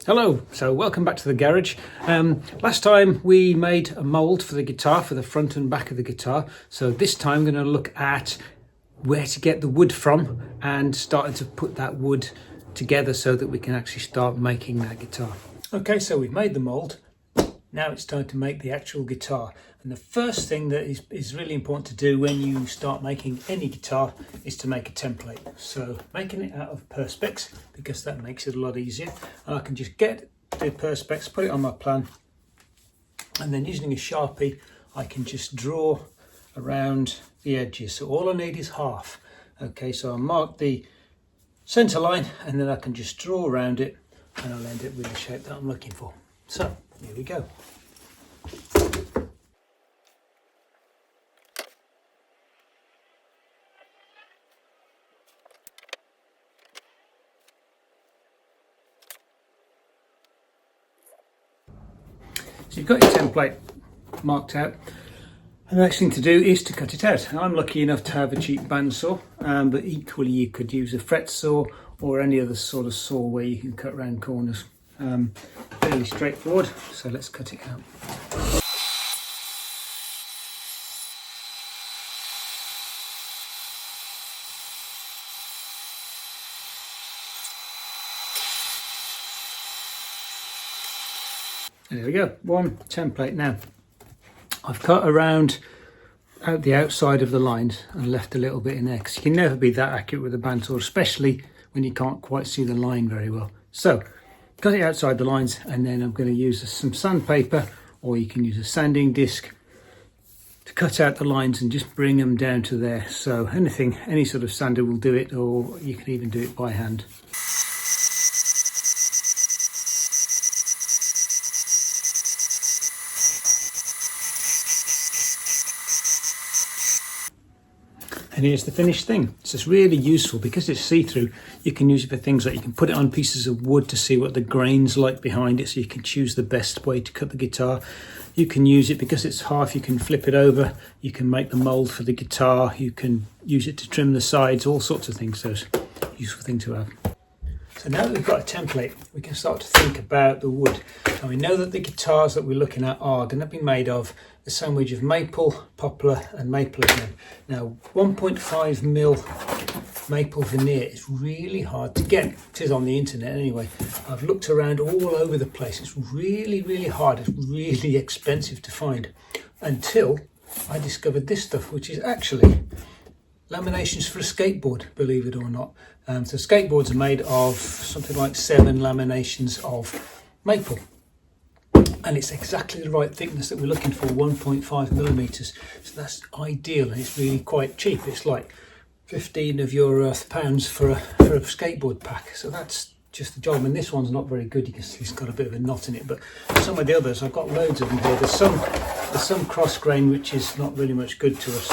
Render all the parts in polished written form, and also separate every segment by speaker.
Speaker 1: Hello, so welcome back to the garage. Last time we made a mould for the guitar, for the front and back of the guitar. So this time I'm going to look at where to get the wood from and starting to put that wood together so that we can actually start making that guitar. Okay, so we've made the mould. Now it's time to make the actual guitar. And the first thing that is really important to do when you start making any guitar is to make a template. So making it out of Perspex, because that makes it a lot easier. And I can just get the Perspex, put it on my plan, and then using a Sharpie, I can just draw around the edges. So all I need is half. Okay, so I'll mark the center line and then I can just draw around it and I'll end it with the shape that I'm looking for. So here we go. So you've got your template marked out, and the next thing to do is to cut it out. And I'm lucky enough to have a cheap bandsaw, but equally you could use a fret saw or any other sort of saw where you can cut round corners. Fairly straightforward, so let's cut it out. There we go, one template. Now I've cut around out the outside of the lines and left a little bit in there, because you can never be that accurate with a bandsaw, especially when you can't quite see the line very well. So cut it outside the lines, and then I'm going to use some sandpaper, or you can use a sanding disc to cut out the lines and just bring them down to there. So any sort of sander will do it, or you can even do it by hand. And here's the finished thing. It's just really useful because it's see-through. You can use it for things like you can put it on pieces of wood to see what the grain's like behind it, so you can choose the best way to cut the guitar. You can use it because it's half, you can flip it over, you can make the mould for the guitar, you can use it to trim the sides, all sorts of things. So it's a useful thing to have. So now that we've got a template, we can start to think about the wood. And we know that the guitars that we're looking at are going to be made of a sandwich of maple, poplar and maple again. Now 1.5mm maple veneer is really hard to get. It is on the internet anyway. I've looked around all over the place. It's really hard. It's really expensive to find, until I discovered this stuff, which is actually laminations for a skateboard, believe it or not. So skateboards are made of something like 7 laminations of maple, and it's exactly the right thickness that we're looking for, 1.5mm. So that's ideal, and it's really quite cheap. It's like 15 of your pounds for a skateboard pack. So that's just the job. And this one's not very good. You can see it's got a bit of a knot in it, but some of the others, I've got loads of them here. There's some cross grain which is not really much good to us.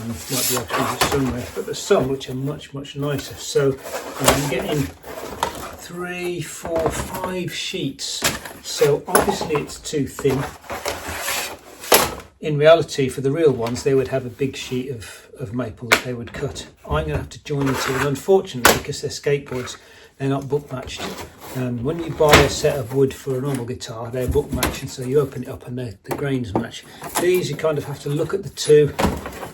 Speaker 1: Might be options somewhere, but there's some which are much nicer. So I'm getting 3, 4, 5 sheets. So obviously it's too thin. In reality, for the real ones, they would have a big sheet of maple that they would cut. I'm going to have to join the two, and unfortunately, because they're skateboards, they're not book matched. When you buy a set of wood for a normal guitar, they're book matched, and so you open it up and the grains match. These, you kind of have to look at the two,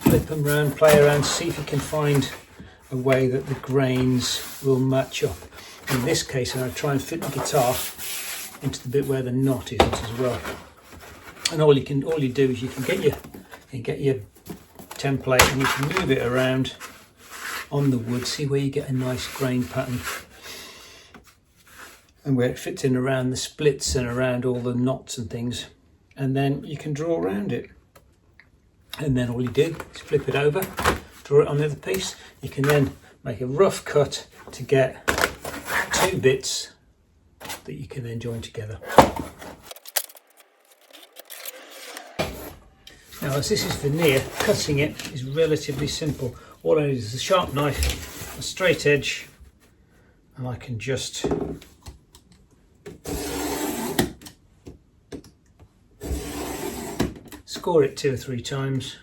Speaker 1: flip them around, play around, see if you can find a way that the grains will match up. In this case, I'm going to try and fit the guitar into the bit where the knot isn't as well. And all you do is you can get your template and you can move it around on the wood, see where you get a nice grain pattern and where it fits in around the splits and around all the knots and things, and then you can draw around it. And then all you do is flip it over, draw it on the other piece. You can then make a rough cut to get 2 bits that you can then join together. Now, as this is veneer, cutting it is relatively simple. All I need is a sharp knife, a straight edge, and I can just score it 2 or 3 times.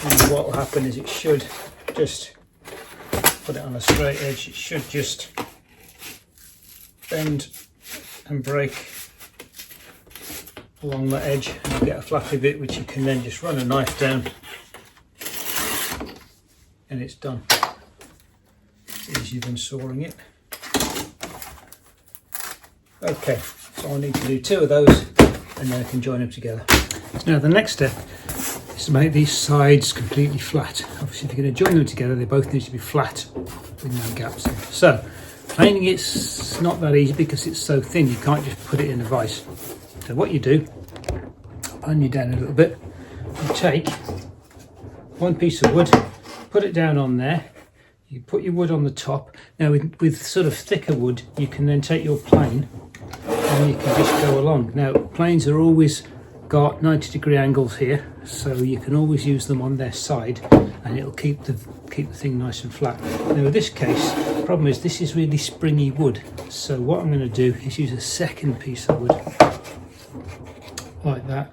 Speaker 1: And what will happen is it should just put it on a straight edge, it should just bend and break along the edge, and you get a flappy bit which you can then just run a knife down and it's done. It's easier than sawing it. Okay, so I need to do 2 of those and then I can join them together. So now the next step is to make these sides completely flat. Obviously if you're going to join them together, they both need to be flat with no gaps in. So planing it's not that easy because it's so thin, you can't just put it in a vise. So what you do, I'll pan you down a little bit, you take one piece of wood, put it down on there, you put your wood on the top. Now with sort of thicker wood, you can then take your plane and you can just go along. Now planes are always got 90-degree angles here, so you can always use them on their side and it'll keep the thing nice and flat. Now in this case, the problem is this is really springy wood, so what I'm going to do is use a second piece of wood like that,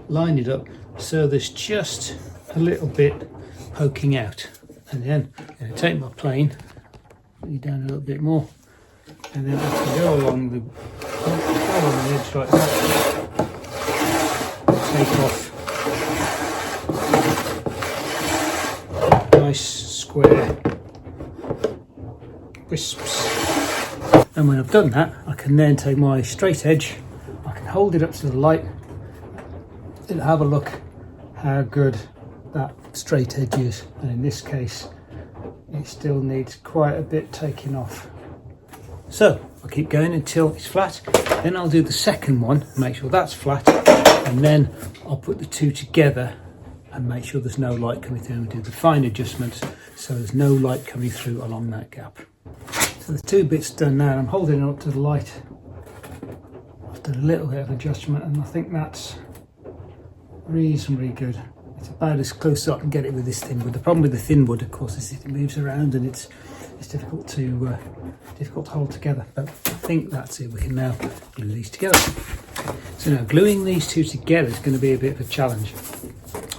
Speaker 1: line it up so there's just a little bit poking out, and then I'm going to take my plane, put it down a little bit more, and then I can go along the edge like that, take off nice square wisps, and when I've done that I can then take my straight edge, I can hold it up to the light and have a look how good that straight edge is, and in this case it still needs quite a bit taking off. So I'll keep going until it's flat, then I'll do the second one, make sure that's flat, and then I'll put the 2 together and make sure there's no light coming through and do the fine adjustments so there's no light coming through along that gap. So the 2 bits done now, I'm holding it up to the light. I've done a little bit of adjustment and I think that's reasonably good. It's about as close as I can get it with this thin wood. The problem with the thin wood, of course, is it moves around and it's difficult to hold together. But I think that's it. We can now glue these together. So now gluing these 2 together is going to be a bit of a challenge.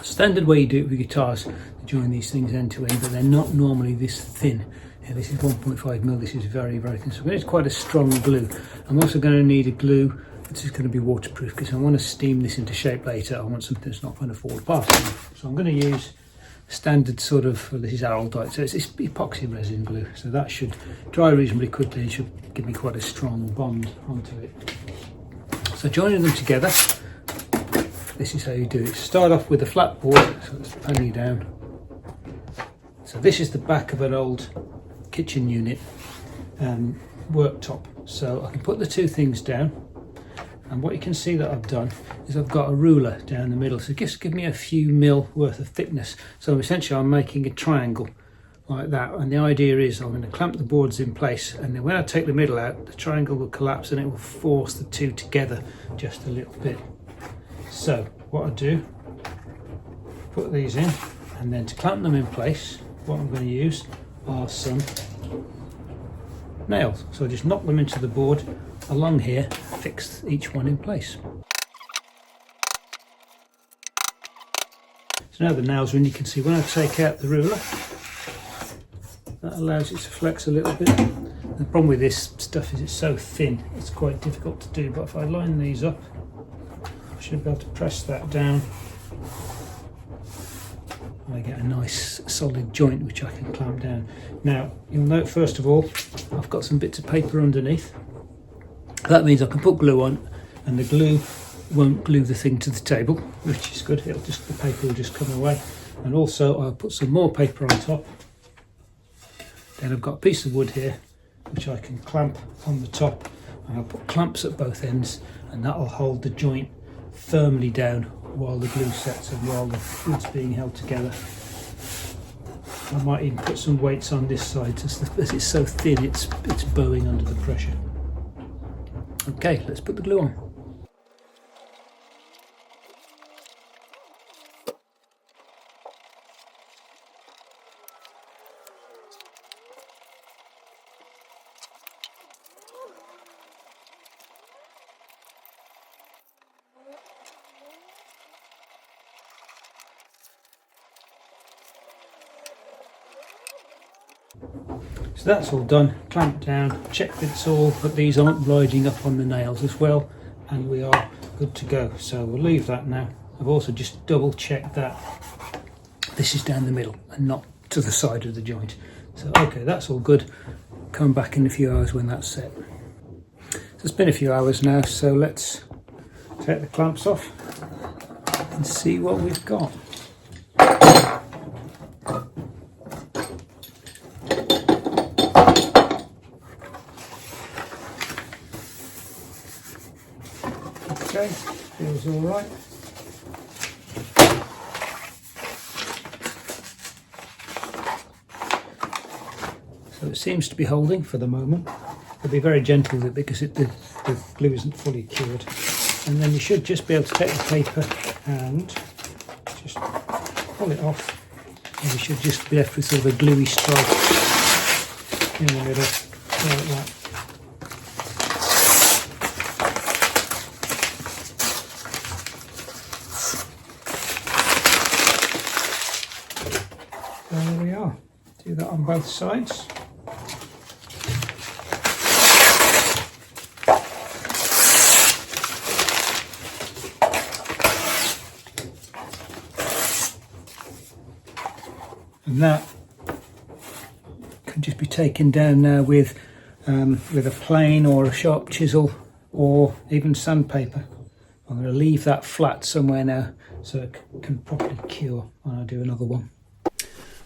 Speaker 1: Standard way you do it with guitars, you join these things end to end, but they're not normally this thin. Yeah, this is 1.5mm. This is very, very thin. So I'm going to need quite a strong glue. I'm also going to need a glue. This is going to be waterproof because I want to steam this into shape later. I want something that's not going to fall apart. So I'm going to use standard sort of, well, this is Araldite, so it's epoxy resin glue. So that should dry reasonably quickly and should give me quite a strong bond onto it. So joining them together, this is how you do it. Start off with a flat board, so let's pan you down. So this is the back of an old kitchen unit worktop. So I can put the 2 things down. And what you can see that I've done is I've got a ruler down the middle, so just give me a few mil worth of thickness. So essentially I'm making a triangle like that, and the idea is I'm going to clamp the boards in place, and then when I take the middle out, the triangle will collapse and it will force the 2 together just a little bit. So what I do, put these in, and then to clamp them in place, what I'm going to use are some nails. So I just knock them into the board along here, fix each one in place. So now the nails are in, you can see when I take out the ruler, that allows it to flex a little bit. The problem with this stuff is it's so thin, it's quite difficult to do, but if I line these up, I should be able to press that down. I get a nice solid joint which I can clamp down. Now you'll note first of all I've got some bits of paper underneath. That means I can put glue on and the glue won't glue the thing to the table, which is good. It'll just, the paper will just come away. And also I'll put some more paper on top. Then I've got a piece of wood here which I can clamp on the top, and I'll put clamps at both ends, and that'll hold the joint firmly down while the glue sets and while the wood's being held together. I might even put some weights on this side just as it's so thin it's bowing under the pressure. Okay, let's put the glue on. So that's all done, clamped down, check that it's all, but these aren't riding up on the nails as well, and we are good to go. So we'll leave that now. I've also just double checked that this is down the middle and not to the side of the joint. So okay, that's all good. Come back in a few hours when that's set. So it's been a few hours now, so let's take the clamps off and see what we've got. Okay, feels all right. So it seems to be holding for the moment. I'll be very gentle with it because the glue isn't fully cured. And then you should just be able to take the paper and just pull it off. And you should just be left with sort of a gluey stripe in the middle, like that. There we are. Do that on both sides. And that can just be taken down now with a plane or a sharp chisel or even sandpaper. I'm going to leave that flat somewhere now so it can properly cure when I do another one.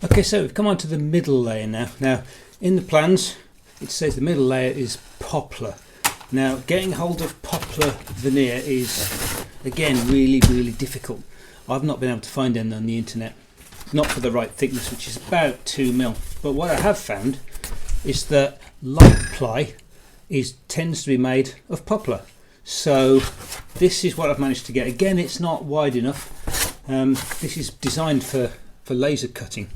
Speaker 1: Okay, so we've come on to the middle layer now. Now, in the plans, it says the middle layer is poplar. Now, getting hold of poplar veneer is, again, really, really difficult. I've not been able to find any on the internet. Not for the right thickness, which is about 2mm. But what I have found is that light ply tends to be made of poplar. So this is what I've managed to get. Again, it's not wide enough. This is designed for laser cutting.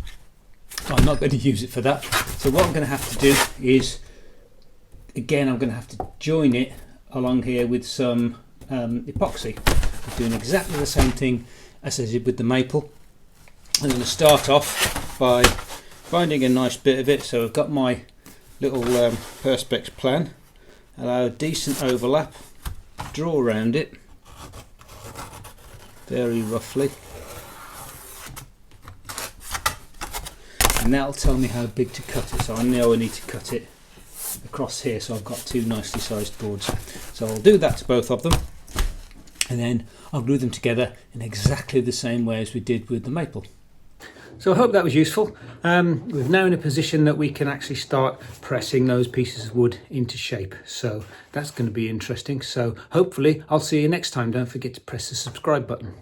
Speaker 1: I'm not going to use it for that. So what I'm going to have to do is, again, I'm going to have to join it along here with some epoxy. I'm doing exactly the same thing as I did with the maple. I'm going to start off by finding a nice bit of it. So I've got my little Perspex plan, allow a decent overlap, draw around it very roughly, and that'll tell me how big to cut it. So I know I need to cut it across here, so I've got two nicely sized boards. So I'll do that to both of them, and then I'll glue them together in exactly the same way as we did with the maple. So I hope that was useful. We're now in a position that we can actually start pressing those pieces of wood into shape. So that's going to be interesting. So hopefully I'll see you next time. Don't forget to press the subscribe button.